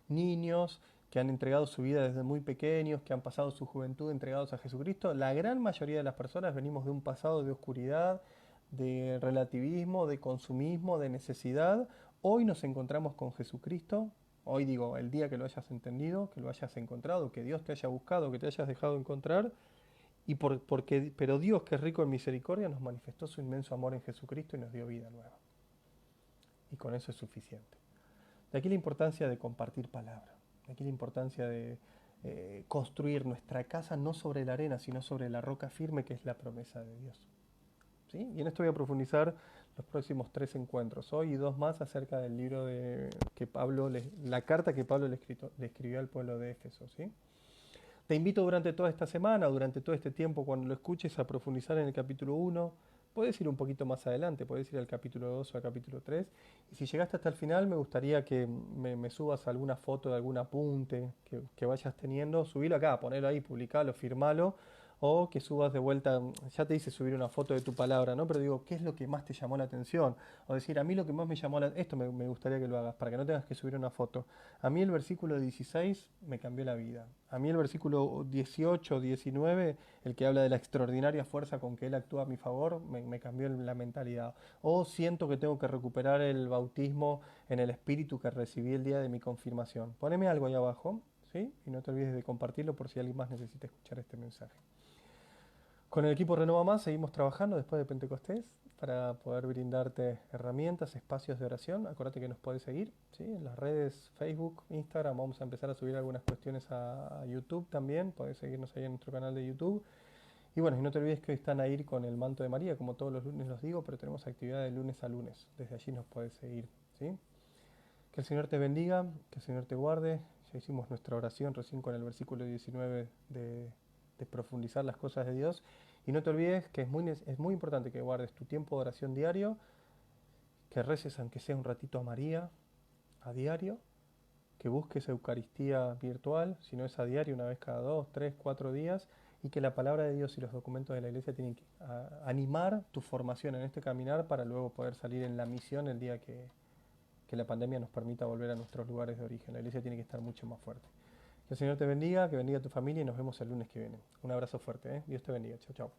niños que han entregado su vida desde muy pequeños, que han pasado su juventud entregados a Jesucristo. La gran mayoría de las personas venimos de un pasado de oscuridad, de relativismo, de consumismo, de necesidad. Hoy nos encontramos con Jesucristo. Hoy digo, el día que lo hayas entendido, que lo hayas encontrado, que Dios te haya buscado, que te hayas dejado encontrar, pero Dios, que es rico en misericordia, nos manifestó su inmenso amor en Jesucristo y nos dio vida nueva. Y con eso es suficiente. De aquí la importancia de compartir palabra. De aquí la importancia de construir nuestra casa no sobre la arena, sino sobre la roca firme que es la promesa de Dios. ¿Sí? Y en esto voy a profundizar los próximos 3 encuentros, hoy y 2 más acerca del libro que la carta que Pablo le escribió al pueblo de Éfeso. ¿Sí? Te invito durante toda esta semana, durante todo este tiempo, cuando lo escuches, a profundizar en el capítulo 1. Puedes ir un poquito más adelante, puedes ir al capítulo 2 o al capítulo 3. Y si llegaste hasta el final, me gustaría que me subas alguna foto de algún apunte que vayas teniendo. Subilo acá, ponelo ahí, publicalo, firmalo. O que subas de vuelta, ya te hice subir una foto de tu palabra, ¿no? Pero digo, ¿qué es lo que más te llamó la atención? O decir, a mí lo que más me llamó la atención, esto me gustaría que lo hagas, para que no tengas que subir una foto. A mí el versículo 16 me cambió la vida. A mí el versículo 18, 19, el que habla de la extraordinaria fuerza con que Él actúa a mi favor, me cambió la mentalidad. O siento que tengo que recuperar el bautismo en el Espíritu que recibí el día de mi confirmación. Poneme algo ahí abajo, ¿sí? Y no te olvides de compartirlo por si alguien más necesita escuchar este mensaje. Con el equipo Renova Más seguimos trabajando después de Pentecostés para poder brindarte herramientas, espacios de oración. Acuérdate que nos podés seguir, ¿sí? En las redes Facebook, Instagram. Vamos a empezar a subir algunas cuestiones a YouTube también. Podés seguirnos ahí en nuestro canal de YouTube. Y bueno, y no te olvides que hoy están a ir con el manto de María, como todos los lunes los digo, pero tenemos actividad de lunes a lunes. Desde allí nos podés seguir, ¿sí? Que el Señor te bendiga, que el Señor te guarde. Ya hicimos nuestra oración recién con el versículo 19 de profundizar las cosas de Dios. Y no te olvides que es muy importante que guardes tu tiempo de oración diario, que reces aunque sea un ratito a María a diario, que busques Eucaristía virtual, si no es a diario, una vez cada 2, 3, 4 días, y que la palabra de Dios y los documentos de la iglesia tienen que animar tu formación en este caminar para luego poder salir en la misión el día que la pandemia nos permita volver a nuestros lugares de origen. La iglesia tiene que estar mucho más fuerte. Que el Señor te bendiga, que bendiga a tu familia y nos vemos el lunes que viene. Un abrazo fuerte, ¿eh? Dios te bendiga. Chau, chau.